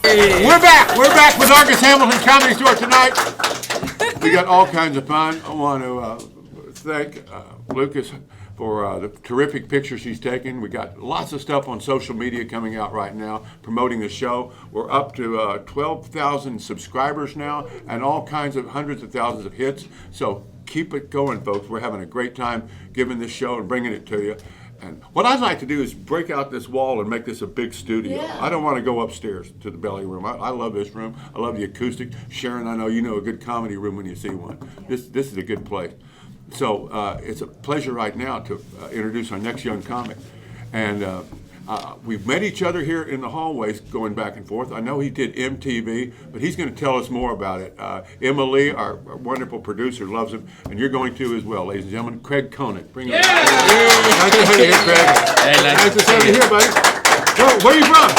We're back. We're back with Argus Hamilton Comedy Store tonight. We got all kinds of fun. I want to thank Lucas for the terrific pictures he's taken. We got lots of stuff on social media coming out right now promoting the show. We're up to 12,000 subscribers now and all kinds of hundreds of thousands of hits. So keep it going, folks. We're having a great time giving this show and bringing it to you. And what I'd like to do is break out this wall and make this a big studio. Yeah. I don't want to go upstairs to the belly room. I love this room. I love the acoustic. Sharon, I know you know a good comedy room when you see one. This is a good place. So it's a pleasure right now to introduce our next young comic. And we've met each other here in the hallways going back and forth. I know he did MTV, but he's going to tell us more about it. Emily, our wonderful producer, loves him, and you're going to as well, ladies and gentlemen. Craig Conant. Bring him. Nice to have you here, Craig. Hey, nice to have you here, buddy. Where are you from?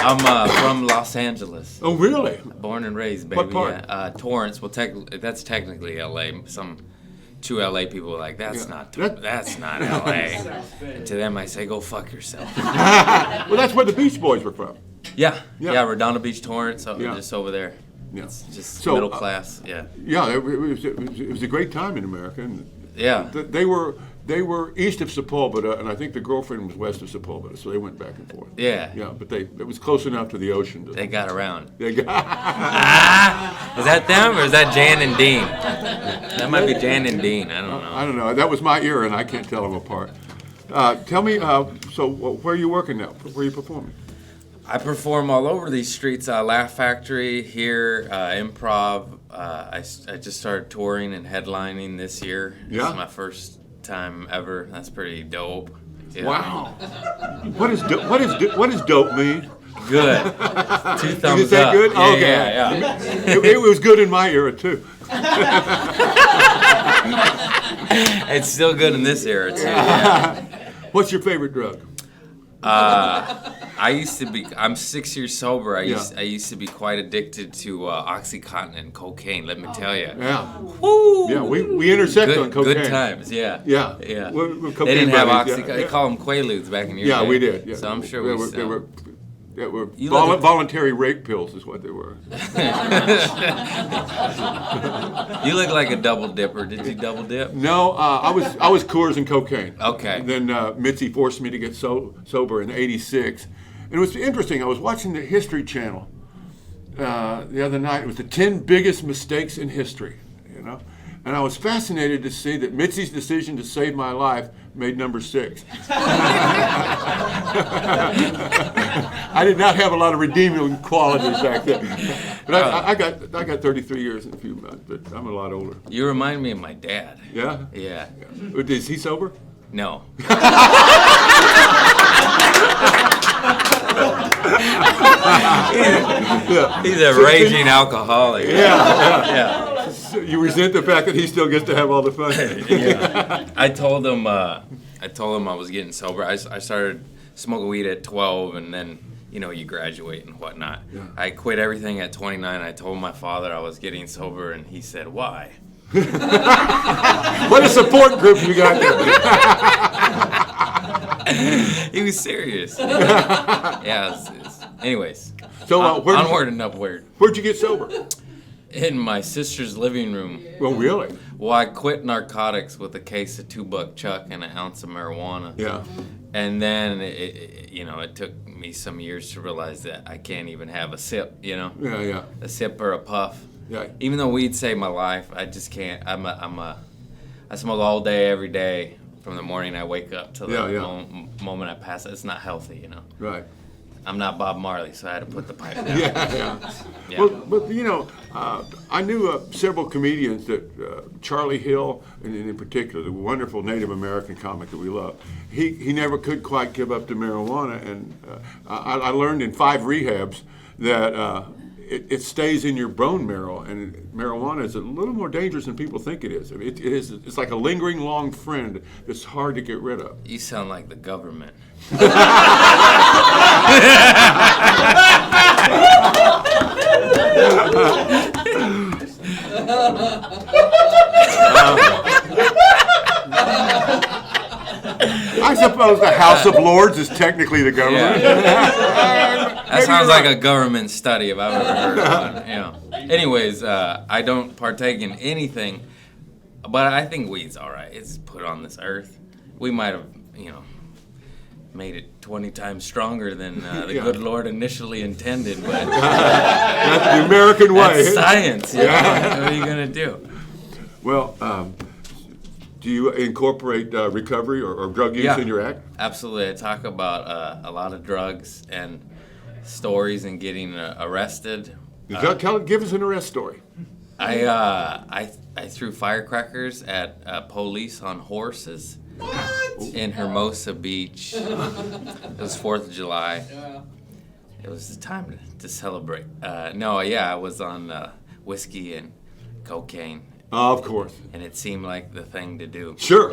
I'm from Los Angeles. Oh, really? Born and raised, baby. What part? Yeah. Torrance. Well, that's technically LA. Some true LA people are like, that's not LA. And to them, I say, go fuck yourself. Well, that's where the Beach Boys were from. Yeah, Redondo Beach, Torrance, just over there. Yeah. It's just middle class. Yeah. Yeah, it was a great time in America. And yeah. They were east of Sepulveda, and I think the girlfriend was west of Sepulveda, so they went back and forth. Yeah. Yeah, but it was close enough to the ocean. They got around. Is that them, or is that Jan and Dean? That might be Jan and Dean. I don't know. I don't know. That was my era, and I can't tell them apart. Tell me, so where are you working now? Where are you performing? I perform all over these streets. Laugh Factory here, Improv. I just started touring and headlining this year. Yeah. This is my first time ever. That's pretty dope. Yeah. Wow. What does dope mean? Good. 2 thumbs up. You say good? Yeah, okay. Yeah. It was good in my era too. It's still good in this era too. Yeah. What's your favorite drug? I'm 6 years sober. I used to be quite addicted to Oxycontin and cocaine, let me tell you. Yeah. Woo! Yeah, we intersect on cocaine. Good times, yeah. Yeah. Yeah. We're they didn't have buddies, Oxycontin. They call them Quaaludes back in your day. Yeah, we did. Yeah. So I'm sure they were voluntary rape pills is what they were. You look like a double dipper. Did you double dip? No, I was Coors and cocaine. Okay. And then Mitzi forced me to get sober in '86. And it was interesting. I was watching the History Channel the other night. It was the 10 biggest mistakes in history, you know. And I was fascinated to see that Mitzi's decision to save my life made number 6. I did not have a lot of redeeming qualities back then. But I got 33 years in a few months, but I'm a lot older. You remind me of my dad. Yeah? Yeah. Is he sober? No. He's a raging alcoholic. Yeah. So you resent the fact that he still gets to have all the fun. Yeah. I told him I was getting sober. I started smoking weed at 12, and then you graduate and whatnot. Yeah. I quit everything at 29. I told my father I was getting sober, and he said, "Why?" What a support group you got there. He was serious. Yeah. Anyways, so onward and upward. Where'd you get sober? In my sister's living room. Well, really? Well, I quit narcotics with a case of 2-buck chuck and an ounce of marijuana. Yeah. And then it took me some years to realize that I can't even have a sip. Yeah. A sip or a puff. Yeah. Even though weed saved my life, I just can't. I smoke all day, every day, from the morning I wake up to the moment I pass. It's not healthy, Right. I'm not Bob Marley, so I had to put the pipe down. Yeah. Well, but I knew several comedians that Charlie Hill, and in particular, the wonderful Native American comic that we love. He never could quite give up the marijuana, and I learned in 5 rehabs that it stays in your bone marrow, and marijuana is a little more dangerous than people think it is. I mean, it's like a lingering long friend that's hard to get rid of. You sound like the government. I suppose the House of Lords is technically the government. Yeah. Maybe sounds you're like right. a government study if I've ever heard of one. You know. Anyways, I don't partake in anything, but I think weed's all right. It's put on this earth. We might have, made it 20 times stronger than the Yeah. good Lord initially intended, but That's the American way. that's science. You know? What are you gonna do? Well, do you incorporate recovery or drug use Yeah. in your act? Absolutely. I talk about a lot of drugs and stories and getting arrested. Give us an arrest story. I threw firecrackers at police on horses in Hermosa Beach. It was 4th of July. It was the time to celebrate. I was on whiskey and cocaine, Of course. and it seemed like the thing to do. Sure.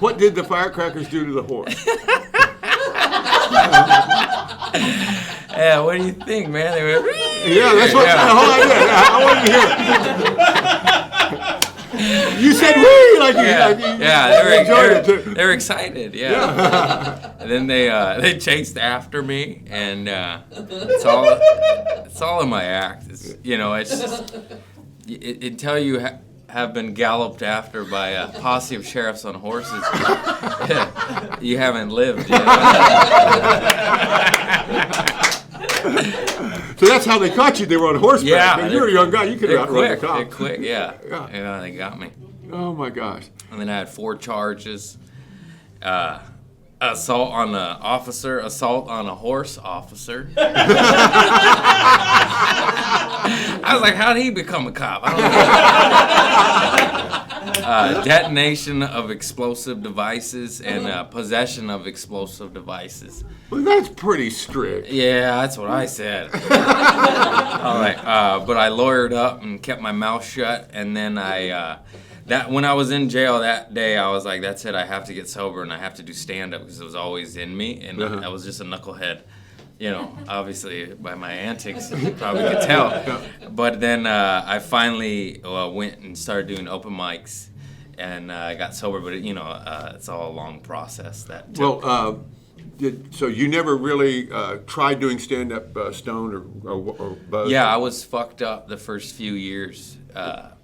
What did the firecrackers do to the horse? Yeah, what do you think, man? They were. Yeah, that's what the whole idea. I want to hear. You said "wee" like you enjoyed it too. They were excited. Yeah. And then they chased after me, and it's all in my act. It's just until you have been galloped after by a posse of sheriffs on horses, you haven't lived. So that's how they caught you. They were on horseback. Yeah, Man, you're a young guy. You could They're outrun the quick. cops. They're quick. Yeah. Yeah. They got me. Oh my gosh. And then I had 4 charges. Assault on an officer, assault on a horse officer. I was like, how did he become a cop? I don't know. Detonation of explosive devices and possession of explosive devices. Well, that's pretty strict. Yeah, that's what I said. All right, but I lawyered up and kept my mouth shut, and then when I was in jail that day, I was like, that's it, I have to get sober and I have to do stand-up because it was always in me, and I was just a knucklehead. Obviously by my antics, you probably could tell. But then I finally went and started doing open mics, and I got sober, but it's all a long process that took. Well, so you never really tried doing stand-up stone or buzz? Yeah, I was fucked up the first few years.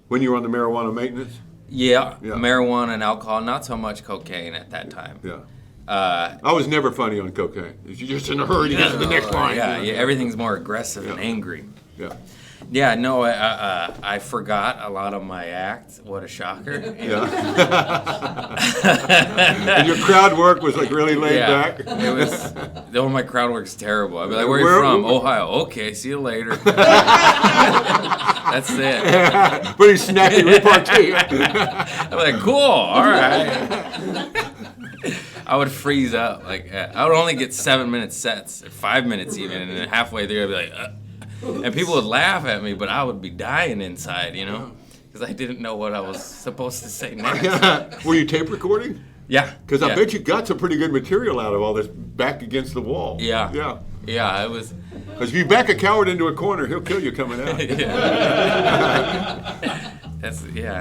When you were on the marijuana maintenance? Yeah, marijuana and alcohol, not so much cocaine at that time. Yeah. I was never funny on cocaine. You're just in a hurry to get to the next line. Yeah, everything's more aggressive and angry. Yeah. Yeah, no, I forgot a lot of my act. What a shocker. Yeah. And your crowd work was like really laid back? It was, my crowd work's terrible. I'd be like, where are you from? Ohio. Okay, see you later. That's it. Pretty snappy repartee. I'd be like, cool, all right. I would freeze up. Like, I would only get 7-minute sets, or 5 minutes even, and then halfway through I'd be like, and people would laugh at me, but I would be dying inside, because I didn't know what I was supposed to say next. Were you tape recording? Yeah. Because I bet you got some pretty good material out of all this back against the wall. Yeah. Yeah. Yeah, it was. Because if you back a coward into a corner, he'll kill you coming out. I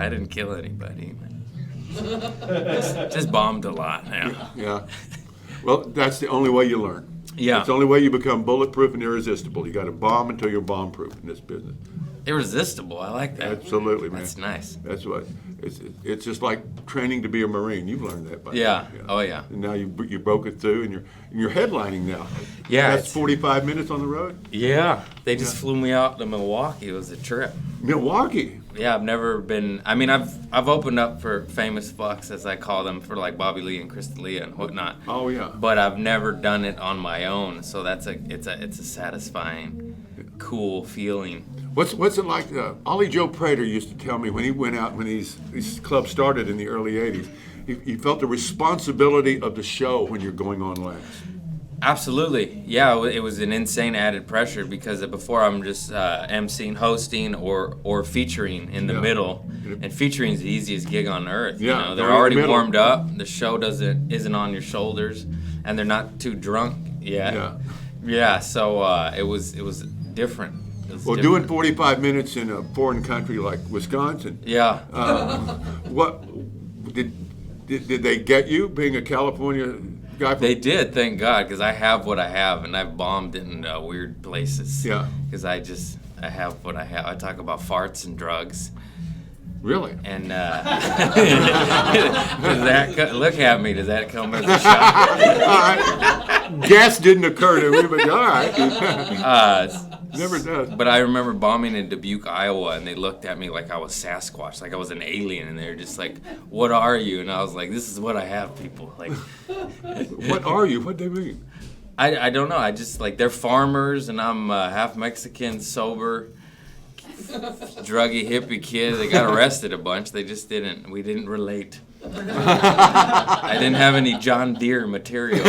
didn't kill anybody. Just bombed a lot. Yeah. Well, that's the only way you learn. Yeah. It's the only way you become bulletproof and irresistible. You got to bomb until you're bomb-proof in this business. Irresistible. I like that. Absolutely, man. That's nice. That's what. It's just like training to be a Marine. You've learned that by Yeah. now. Oh yeah. And now you broke it through, and you're headlining now. Yeah. That's 45 minutes on the road. Yeah. They just flew me out to Milwaukee. It was a trip. Milwaukee. Yeah, I've never been. I mean, I've opened up for famous fucks, as I call them, for like Bobby Lee and Crystalia and whatnot. Oh yeah. But I've never done it on my own, so it's a satisfying, cool feeling. What's it like? Ollie Joe Prater used to tell me when he went out when these clubs started in the early '80s, he felt the responsibility of the show when you're going on last. Absolutely, yeah. It was an insane added pressure because before I'm just emceeing, hosting, or featuring in the middle, and featuring is the easiest gig on earth. Yeah, they're already warmed up. The show isn't on your shoulders, and they're not too drunk yet. Yeah. So it was different. Well, doing 45 minutes in a foreign country like Wisconsin. Yeah. What did they get you being a California guy from... They did, thank God, because I have what I have, and I've bombed in weird places. Yeah. Because I have what I have. I talk about farts and drugs. Really? And does that look at me? Does that come as a shock? All right. Guess didn't occur to me, but all right. Never does. But I remember bombing in Dubuque, Iowa, and they looked at me like I was Sasquatch, like I was an alien, and they were just like, "What are you?" And I was like, "This is what I have, people." Like, what are you? What do they mean? I don't know. I just like they're farmers, and I'm half Mexican, sober, druggy hippie kid. They got arrested a bunch. We didn't relate. I didn't have any John Deere material.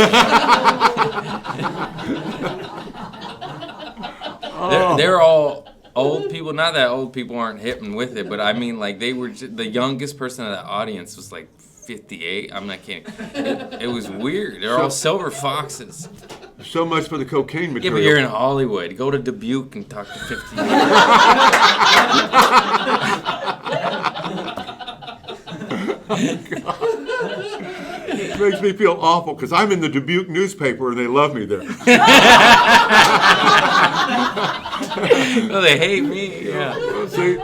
They're all old people. Not that old people aren't hip and with it, but I mean, like, they were the youngest person in the audience was like 58. I'm not kidding. It was weird. They're all silver foxes. So much for the cocaine Yeah, material. but you're in Hollywood. Go to Dubuque and talk to 50 years. It makes me feel awful because I'm in the Dubuque newspaper and they love me there. No, they hate me. Yeah. Well, see,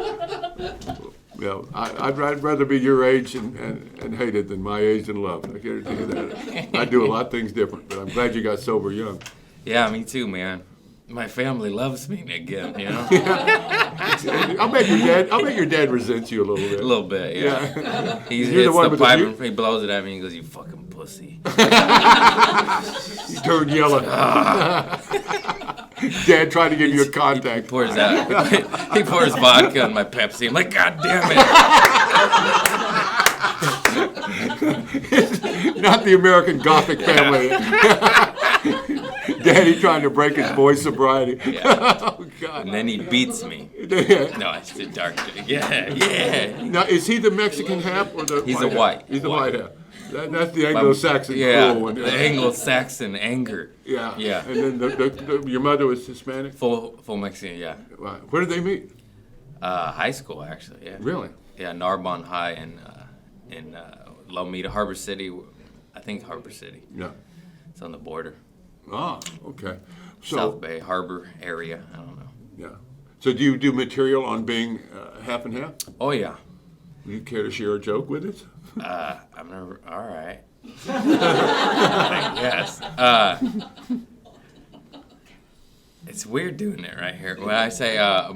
yeah, I'd rather be your age and hated than my age and loved. I guarantee you that. I do a lot of things different, but I'm glad you got sober young. Yeah, me too, man. My family loves me again, you know? I'll bet your dad resents you a little bit. A little bit, yeah. He You're hits the one the with the pipe view? and he blows it at me and goes, "You fucking pussy." You turn yellow. Dad tried to give you a He contact. pours out. He pours vodka on my Pepsi. I'm like, "God damn it." Not the American Gothic family. Daddy trying to break his boy's sobriety. Yeah. Oh, God. And then he beats me. No, it's the dark. Yeah. Now, is he the Mexican half or the He's white a white. half? He's the white half. That's the Anglo-Saxon Yeah, cool one. the Anglo-Saxon anger. Yeah. Yeah. And then your mother was Hispanic? Full Mexican, yeah. Wow. Where did they meet? High school, actually, yeah. Really? Yeah, Narbonne High in Lomita, Harbor City. I think Harbor City. Yeah. It's on the border. Ah, okay. So, South Bay, Harbor area. I don't know. yeah. So do you do material on being half and half? Oh, yeah. Do you care to share a joke with us? I'm never. All right. Yes. It's weird doing it right here. When I say I'll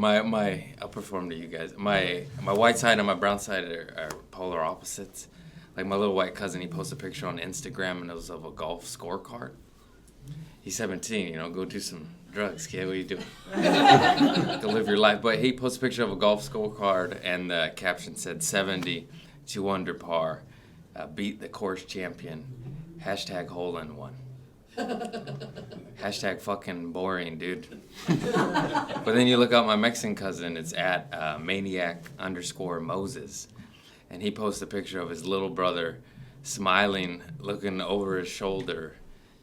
perform to you guys. My white side and my brown side are polar opposites. Like my little white cousin, he posted a picture on Instagram and it was of a golf scorecard. He's 17, go do some drugs, kid. What are you doing? Go live your life. But he posted a picture of a golf scorecard and the caption said 70, 2 under par, beat the course champion, #hole-in-one. Fucking boring, dude. But then you look up my Mexican cousin, it's at maniac_Moses. And he posted a picture of his little brother smiling, looking over his shoulder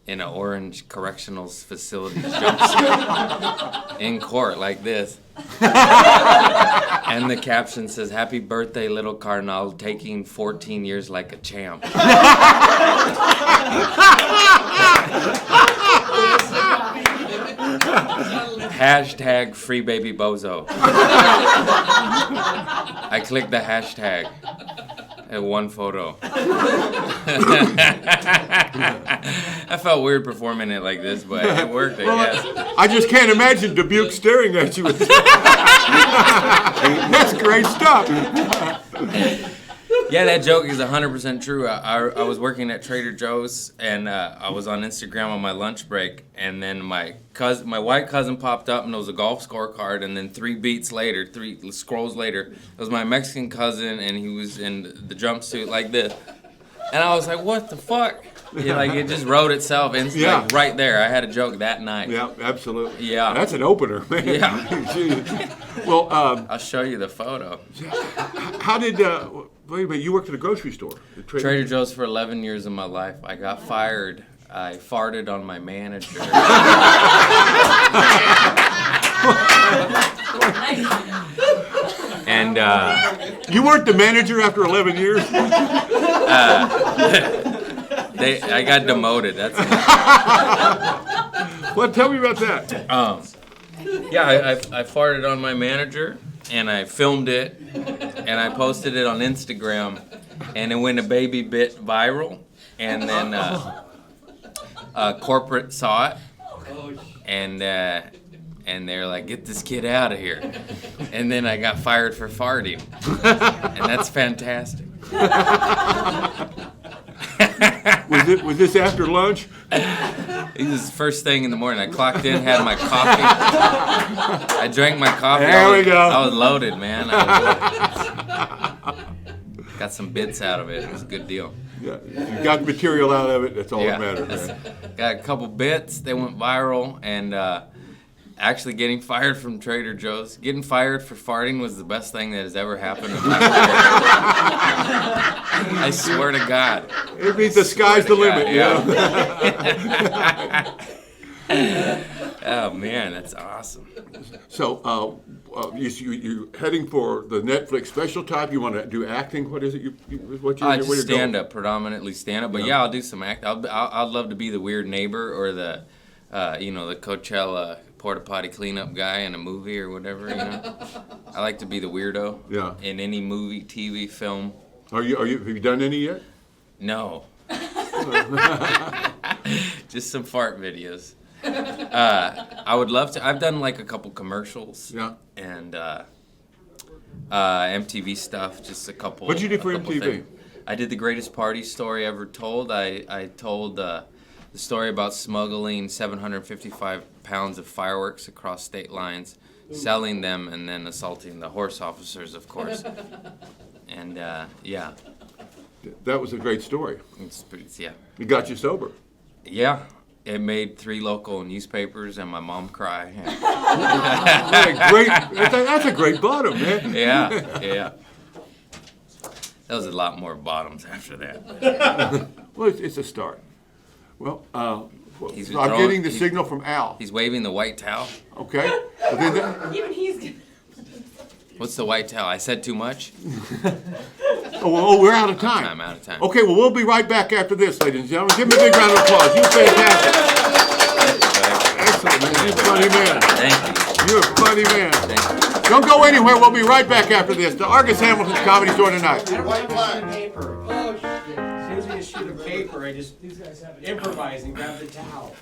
in an orange correctional facility jumpsuit in court like this. And the caption says, "Happy birthday, little Carnal, taking 14 years like a champ." #free baby bozo. I clicked the hashtag. And one photo. I felt weird performing it like this, but it worked, I guess. I just can't imagine Dubuque staring at you. That's great stuff. Yeah, that joke is 100% true. I was working at Trader Joe's, and I was on Instagram on my lunch break, and then my white cousin popped up, and it was a golf scorecard, and then 3 scrolls later, it was my Mexican cousin, and he was in the jumpsuit like this. And I was like, what the fuck? Yeah, like it just wrote itself like right there. I had a joke that night. Yeah, absolutely. Yeah. That's an opener, man. Yeah. Well, I'll show you the photo. how did, wait a minute, you worked at a grocery store? Trader Joe's for 11 years of my life. I got fired. I farted on my manager. And You weren't the manager after 11 years? I got demoted. That's Well, tell me about that. yeah. I farted on my manager, and I filmed it, and I posted it on Instagram, and then when the baby bit viral, and then corporate saw it, and they're like, "Get this kid out of here," and then I got fired for farting, and that's fantastic. Was this after lunch? It was first thing in the morning. I clocked in, had my coffee. I drank my coffee. There we go. I was loaded, man. Got some bits out of it. It was a good deal. Yeah, you got material out of it. That's all that matters. Man. Got a couple bits. They went viral, and actually getting fired from Trader Joe's. Getting fired for farting was the best thing that has ever happened in my life. I swear to God. It means the sky's the limit. Yeah. You know? Oh man, that's awesome. So you're heading for the Netflix special type. You want to do acting? What is it? Just stand up, predominantly stand up. But yeah, I'll do some act. I'd love to be the weird neighbor or the the Coachella porta potty cleanup guy in a movie or whatever. I like to be the weirdo. Yeah. In any movie, TV, film. Have you done any yet? No. Just some fart videos. I would love to. I've done like a couple commercials. Yeah. And MTV stuff. Just a couple. What'd you do for couple MTV? things. I did the greatest party story ever told. I told the story about smuggling 755 pounds of fireworks across state lines, selling them, and then assaulting the horse officers, of course. And yeah. That was a great story. Yeah. It got you sober. Yeah. It made 3 local newspapers and my mom cry. That's a great bottom, man. Yeah. That was a lot more bottoms after that. Well, it's a start. Well, I'm He's getting the signal from Al. He's waving the white towel. Okay. Well, then Even he's. What's the white towel? I said too much? we're out of time. I'm out of time. Okay, well, we'll be right back after this, ladies and gentlemen. Give him a big round of applause. You're fantastic. Excellent, man. You're a funny man. Thank you. You're a funny man. Thank you. Don't go anywhere. We'll be right back after this. The Argus Hamilton's Comedy Store tonight. White flag. Paper. Oh shit. As soon as we just shoot a paper, I just improvise and grab the towel.